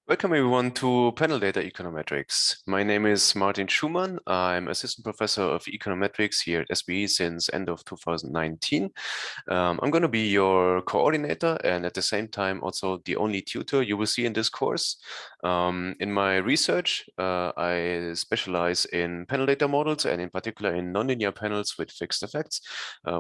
Welcome everyone to Panel Data Econometrics. My name is Martin Schumann. I'm Assistant Professor of Econometrics here at SBE since end of 2019. I'm going to be your coordinator and at the same time also the only tutor you will see in this course. In my research, I specialize in panel data models and in particular in nonlinear panels with fixed effects,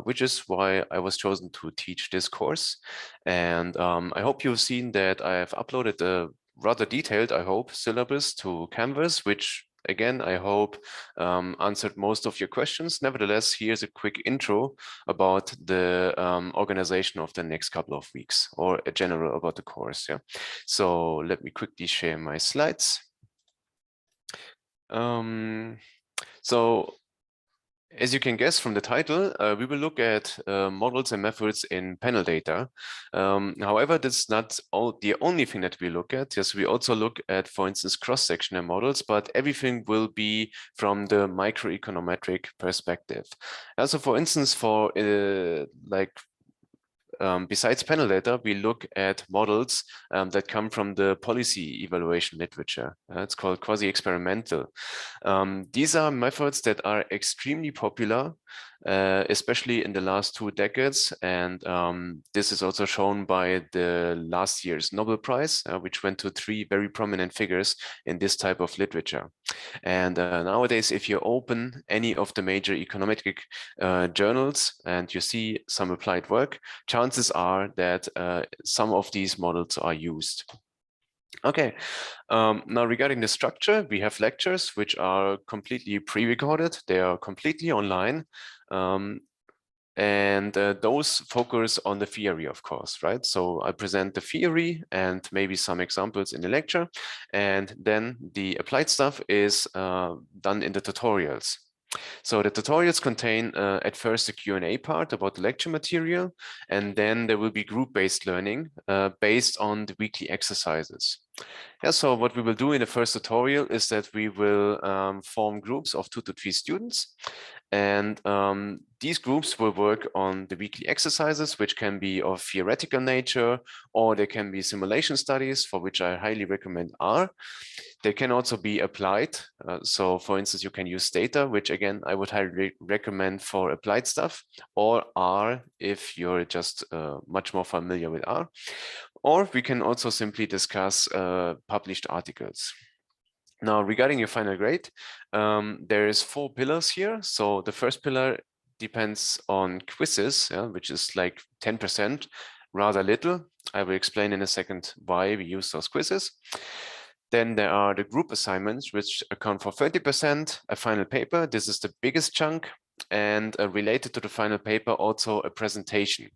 which is why I was chosen to teach this course. And I hope you've seen that I have uploaded a rather detailed, I hope, syllabus to Canvas, which again, I hope answered most of your questions. Nevertheless, here's a quick intro about the organization of the next couple of weeks, or a general about the course. Yeah. So let me quickly share my slides. So as you can guess from the title, we will look at models and methods in panel data. However, that's not the only thing that we look at. Yes, we also look at, for instance, cross-sectional models, but everything will be from the microeconometric perspective. Also, for instance, for besides panel data, we look at models that come from the policy evaluation literature. It's called quasi-experimental. These are methods that are extremely popular, especially in the last 2 decades. And this is also shown by the last year's Nobel Prize, which went to 3 very prominent figures in this type of literature. And nowadays, if you open any of the major econometric journals and you see some applied work, chances are that some of these models are used. Okay, now regarding the structure, we have lectures which are completely pre-recorded. They are completely online. And those focus on the theory, of course, right? So I present the theory and maybe some examples in the lecture. And then the applied stuff is done in the tutorials. So the tutorials contain at first a Q&A part about the lecture material, and then there will be group-based learning based on the weekly exercises. Yeah, so what we will do in the first tutorial is that we will form groups of 2 to 3 students. And these groups will work on the weekly exercises, which can be of theoretical nature, or they can be simulation studies, for which I highly recommend R. They can also be applied. So for instance, you can use Stata, which again, I would highly recommend for applied stuff, or R if you're just much more familiar with R. Or we can also simply discuss published articles. Now, regarding your final grade, there is 4 pillars here. So the first pillar depends on quizzes, which is like 10%, rather little. I will explain in a second why we use those quizzes. Then there are the group assignments, which account for 30%, a final paper. This is the biggest chunk. And related to the final paper, also a presentation.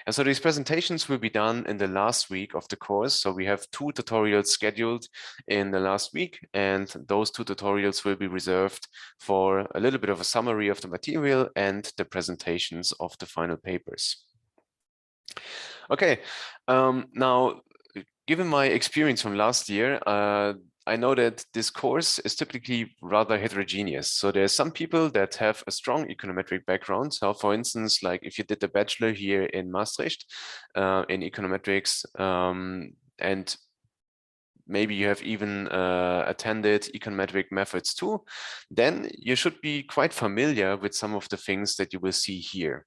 And so these presentations will be done in the last week of the course. So we have 2 tutorials scheduled in the last week, and those 2 tutorials will be reserved for a little bit of a summary of the material and the presentations of the final papers. Okay, now, given my experience from last year, I know that this course is typically rather heterogeneous. So there's some people that have a strong econometric background. So for instance, like if you did the bachelor here in Maastricht in econometrics, and maybe you have even attended econometric methods too, then you should be quite familiar with some of the things that you will see here.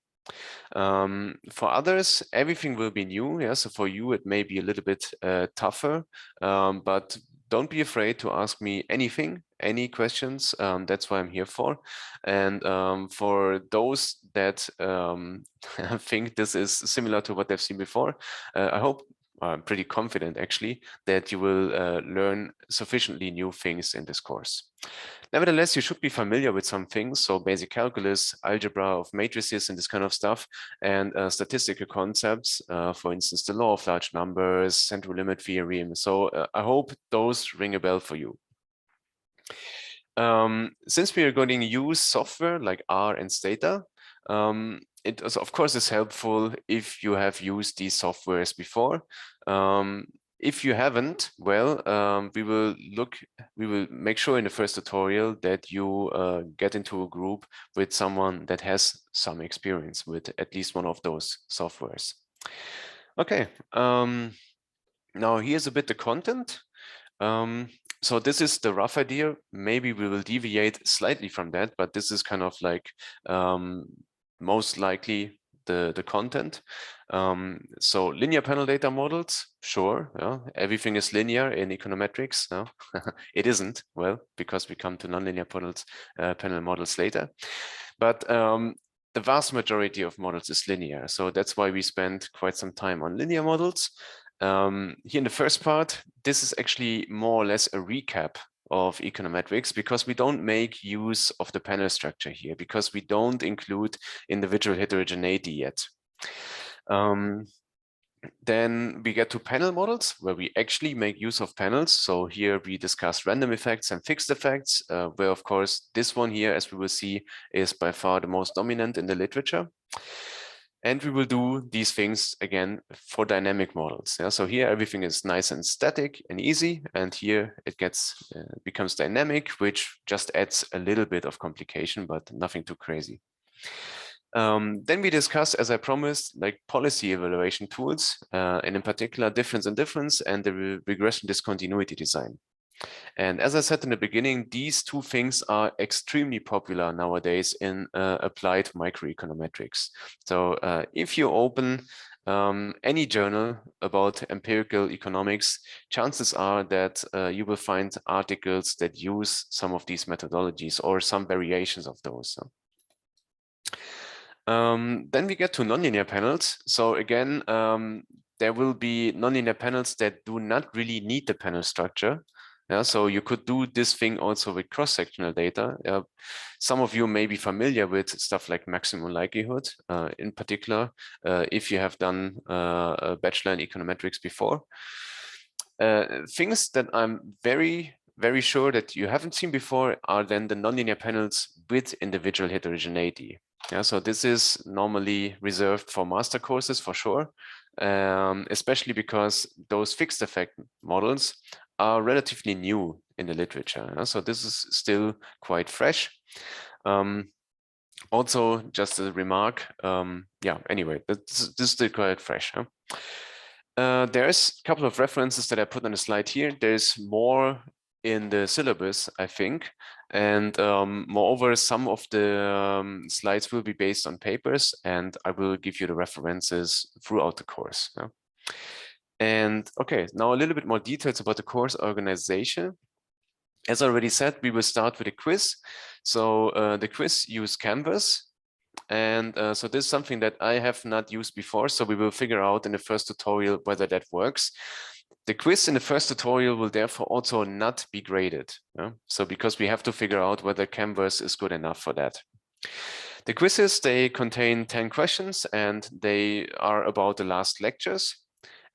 For others, everything will be new. Yeah, so for you, it may be a little bit tougher, but don't be afraid to ask me anything, any questions. That's what I'm here for. And for those that think this is similar to what they've seen before, I hope, I'm pretty confident actually, that you will learn sufficiently new things in this course. Nevertheless, you should be familiar with some things. So basic calculus, algebra of matrices and this kind of stuff, and statistical concepts, for instance, the law of large numbers, central limit theorem. So I hope those ring a bell for you. Since we are going to use software like R and Stata, it is, of course, is helpful if you have used these softwares before. If you haven't, well, we will make sure in the first tutorial that you get into a group with someone that has some experience with at least one of those softwares. Okay, now here's a bit the content. So this is the rough idea. Maybe we will deviate slightly from that, but this is kind of like most likely the content. So linear panel data models, sure, yeah, everything is linear in econometrics. No? It isn't, well, because we come to nonlinear panel models later. But the vast majority of models is linear. So that's why we spend quite some time on linear models. Here in the first part, this is actually more or less a recap of econometrics because we don't make use of the panel structure here because we don't include individual heterogeneity yet. Then we get to panel models where we actually make use of panels. So here we discuss random effects and fixed effects, where of course this one here, as we will see, is by far the most dominant in the literature. And we will do these things again for dynamic models. Yeah? So here everything is nice and static and easy. And here it becomes dynamic, which just adds a little bit of complication, but nothing too crazy. Then we discuss, as I promised, like policy evaluation tools, and in particular difference in difference and the regression discontinuity design. And as I said in the beginning, these two things are extremely popular nowadays in applied microeconometrics. So if you open any journal about empirical economics, chances are that you will find articles that use some of these methodologies or some variations of those. Then we get to nonlinear panels. So again, there will be nonlinear panels that do not really need the panel structure. Yeah, so you could do this thing also with cross-sectional data. Some of you may be familiar with stuff like maximum likelihood, in particular, if you have done a bachelor in econometrics before. Things that I'm very sure that you haven't seen before are then the nonlinear panels with individual heterogeneity. Yeah, so this is normally reserved for master courses for sure, especially because those fixed effect models are relatively new in the literature. Yeah? So this is still quite fresh. Also, just a remark, yeah, anyway, this is still quite fresh. Huh? There's a couple of references that I put on the slide here. There's more in the syllabus, I think. And moreover, some of the slides will be based on papers, and I will give you the references throughout the course. Yeah? And okay, now a little bit more details about the course organization. As I already said, we will start with a quiz. So the quiz use Canvas. And so this is something that I have not used before. So we will figure out in the first tutorial whether that works. The quiz in the first tutorial will therefore also not be graded. Yeah? So because we have to figure out whether Canvas is good enough for that. The quizzes, they contain 10 questions and they are about the last lectures.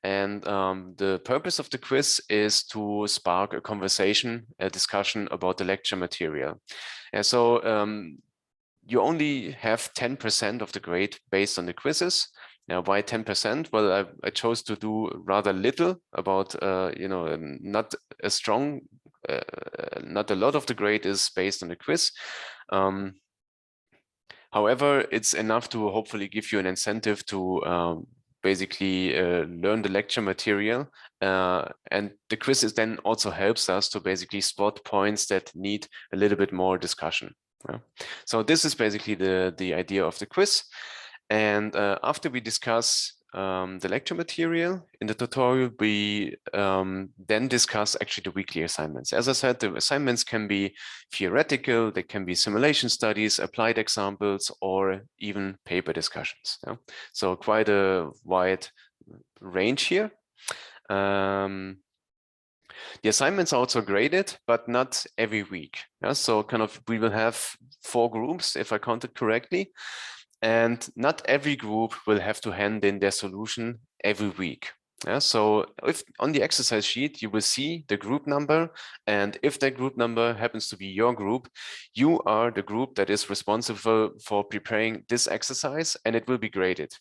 And the purpose of the quiz is to spark a conversation, a discussion about the lecture material. And so you only have 10% of the grade based on the quizzes. Now, why 10%? Well, I chose to do rather little about, not a strong, not a lot of the grade is based on the quiz. However, it's enough to hopefully give you an incentive to basically learn the lecture material. And the quiz then also helps us to basically spot points that need a little bit more discussion. Yeah. So this is basically the idea of the quiz. And after we discuss the lecture material in the tutorial, we then discuss actually the weekly assignments. As I said, the assignments can be theoretical, they can be simulation studies, applied examples, or even paper discussions. Yeah? So quite a wide range here. The assignments are also graded, but not every week. Yeah? So kind of we will have 4 groups, if I counted correctly. And not every group will have to hand in their solution every week. Yeah, so if on the exercise sheet, you will see the group number. And if that group number happens to be your group, you are the group that is responsible for preparing this exercise, and it will be graded.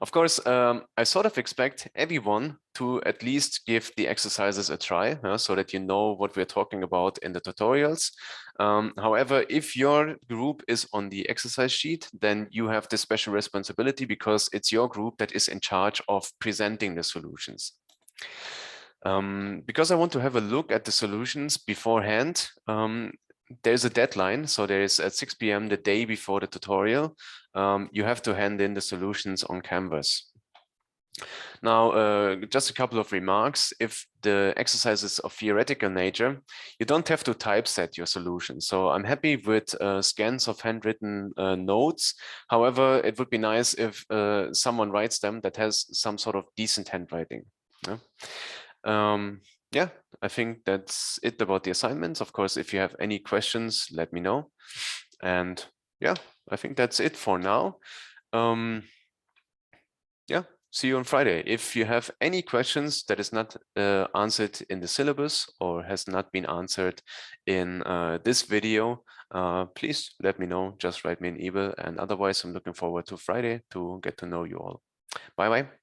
Of course, I sort of expect everyone to at least give the exercises a try, so that you know what we're talking about in the tutorials. However, if your group is on the exercise sheet, then you have this special responsibility because it's your group that is in charge of presenting the solutions. Because I want to have a look at the solutions beforehand, there's a deadline. So there is at 6 p.m. the day before the tutorial. You have to hand in the solutions on Canvas. Now, just a couple of remarks. If the exercise is of theoretical nature, you don't have to typeset your solution. So I'm happy with scans of handwritten notes. However, it would be nice if someone writes them that has some sort of decent handwriting. Yeah, I think that's it about the assignments. Of course, if you have any questions, let me know. And yeah, I think that's it for now. Yeah, see you on Friday. If you have any questions that is not answered in the syllabus or has not been answered in this video, please let me know. Just write me an email. And otherwise, I'm looking forward to Friday to get to know you all. Bye-bye.